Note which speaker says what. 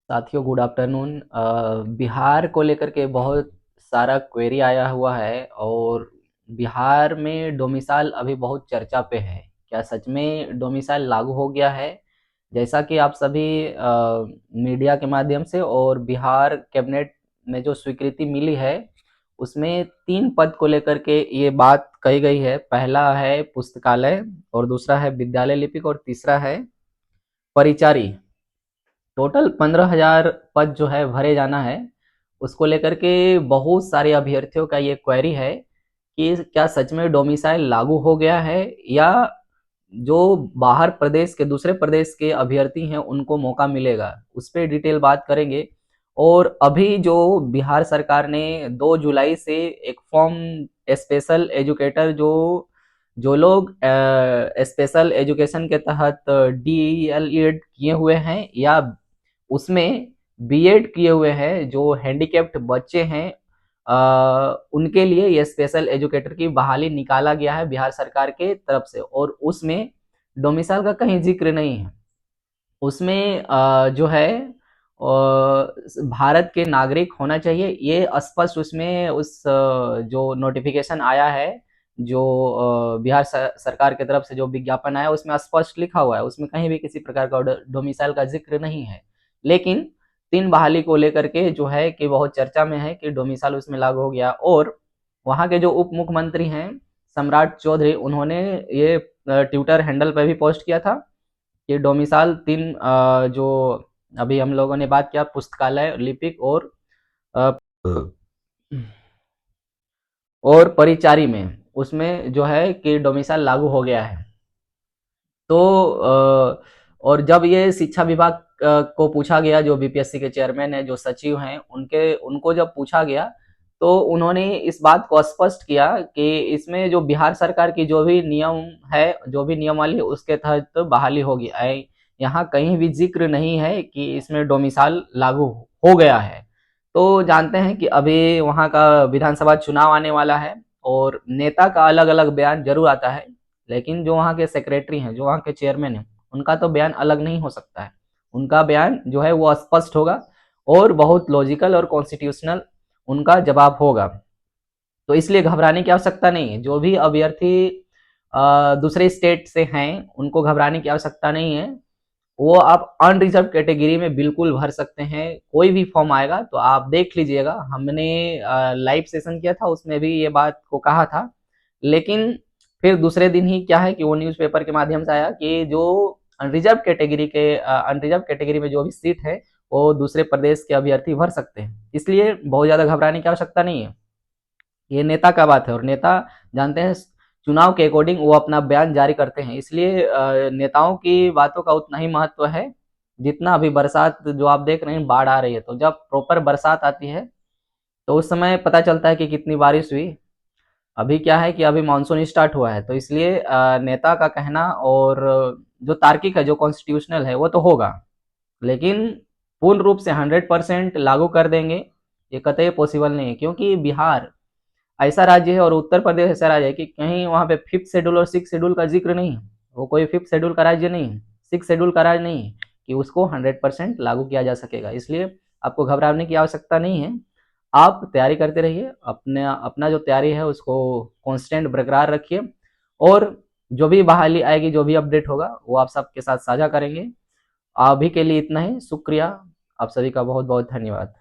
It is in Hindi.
Speaker 1: साथियों गुड आफ्टरनून। बिहार को लेकर के बहुत सारा क्वेरी आया हुआ है और बिहार में डोमिसाइल अभी बहुत चर्चा पे है। क्या सच में डोमिसाइल लागू हो गया है? जैसा कि आप सभी मीडिया के माध्यम से और बिहार कैबिनेट में जो स्वीकृति मिली है उसमें 3 पद को लेकर के ये बात कही गई है। पहला है पुस्तकालय और दूसरा है विद्यालय लिपिक और तीसरा है परिचारी। टोटल 15,000 पद जो है भरे जाना है। उसको लेकर के बहुत सारे अभ्यर्थियों का ये क्वेरी है कि क्या सच में डोमिसाइल लागू हो गया है या जो बाहर प्रदेश के दूसरे प्रदेश के अभ्यर्थी हैं उनको मौका मिलेगा। उस पर डिटेल बात करेंगे। और अभी जो बिहार सरकार ने 2 जुलाई से एक फॉर्म स्पेशल एजुकेटर जो जो लोग स्पेशल एजुकेशन के तहत DELED किए हुए हैं या उसमें बीएड किए हुए हैं, जो हैंडीकैप्ड बच्चे हैं, उनके लिए ये स्पेशल एजुकेटर की बहाली निकाला गया है बिहार सरकार के तरफ से। और उसमें डोमिसाइल का कहीं जिक्र नहीं है। उसमें जो है भारत के नागरिक होना चाहिए, ये स्पष्ट उसमें जो नोटिफिकेशन आया है, जो बिहार सरकार की तरफ से जो विज्ञापन आया उसमें स्पष्ट लिखा हुआ है। उसमें कहीं भी किसी प्रकार का डोमिसाइल का जिक्र नहीं है। लेकिन 3 बहाली को लेकर के जो है कि बहुत चर्चा में है कि डोमिसाइल उसमें लागू हो गया। और वहाँ के जो उप मुख्यमंत्री हैं सम्राट चौधरी, उन्होंने ये ट्विटर हैंडल पर भी पोस्ट किया था कि डोमिसाइल 3 जो अभी हम लोगों ने बात किया पुस्तकालय लिपिक अ, और परिचारी में, उसमें जो है कि डोमिसाइल लागू हो गया है। तो और जब ये शिक्षा विभाग को पूछा गया, जो बीपीएससी के चेयरमैन है, जो सचिव हैं, उनके उनको जब पूछा गया तो उन्होंने इस बात को स्पष्ट किया कि इसमें जो बिहार सरकार की जो भी नियम है, जो भी नियमावली है, उसके तहत बहाली होगी। यहाँ कहीं भी जिक्र नहीं है कि इसमें डोमिसाइल लागू हो गया है। तो जानते हैं कि अभी वहाँ का विधानसभा चुनाव आने वाला है और नेता का अलग अलग बयान जरूर आता है, लेकिन जो वहाँ के सेक्रेटरी हैं, जो वहाँ के चेयरमैन हैं, उनका तो बयान अलग नहीं हो सकता है। उनका बयान जो है वो स्पष्ट होगा और बहुत लॉजिकल और कॉन्स्टिट्यूशनल उनका जवाब होगा। तो इसलिए घबराने की आवश्यकता नहीं है। जो भी अभ्यर्थी दूसरे स्टेट से हैं उनको घबराने की आवश्यकता नहीं है। वो आप अनरिजर्व कैटेगरी में बिल्कुल भर सकते हैं। कोई भी फॉर्म आएगा तो आप देख लीजिएगा। हमने लाइव सेशन किया था, उसमें भी ये बात को कहा था। लेकिन फिर दूसरे दिन ही क्या है कि वो न्यूज़पेपर के माध्यम से आया कि जो अनरिजर्व कैटेगरी में जो भी सीट है वो दूसरे प्रदेश के अभ्यर्थी भर सकते हैं। इसलिए बहुत ज़्यादा घबराने की आवश्यकता नहीं है। ये नेता का बात है और नेता जानते हैं चुनाव के अकॉर्डिंग वो अपना बयान जारी करते हैं। इसलिए नेताओं की बातों का उतना ही महत्व है जितना अभी बरसात जो आप देख रहे हैं, बाढ़ आ रही है। तो जब प्रॉपर बरसात आती है तो उस समय पता चलता है कि कितनी बारिश हुई। अभी क्या है कि अभी मानसून स्टार्ट हुआ है, तो इसलिए नेता का कहना और जो तार्किक है, जो कॉन्स्टिट्यूशनल है, वो तो होगा। लेकिन पूर्ण रूप से 100% लागू कर देंगे ये कतई पॉसिबल नहीं है, क्योंकि बिहार ऐसा राज्य है और उत्तर प्रदेश ऐसा राज्य है कि कहीं वहाँ पे 5th शेड्यूल और 6th शेड्यूल का जिक्र नहीं है। वो कोई 5th शेड्यूल का राज्य नहीं है, 6th शेड्यूल का राज्य नहीं है कि उसको 100% लागू किया जा सकेगा। इसलिए आपको घबराने की आवश्यकता नहीं है। आप तैयारी करते रहिए, अपने अपना जो तैयारी है उसको कांस्टेंट बरकरार रखिए और जो भी बहाली आएगी, जो भी अपडेट होगा, वो आप सबके साथ साझा करेंगे। अभी के लिए इतना ही। शुक्रिया, आप सभी का बहुत बहुत धन्यवाद।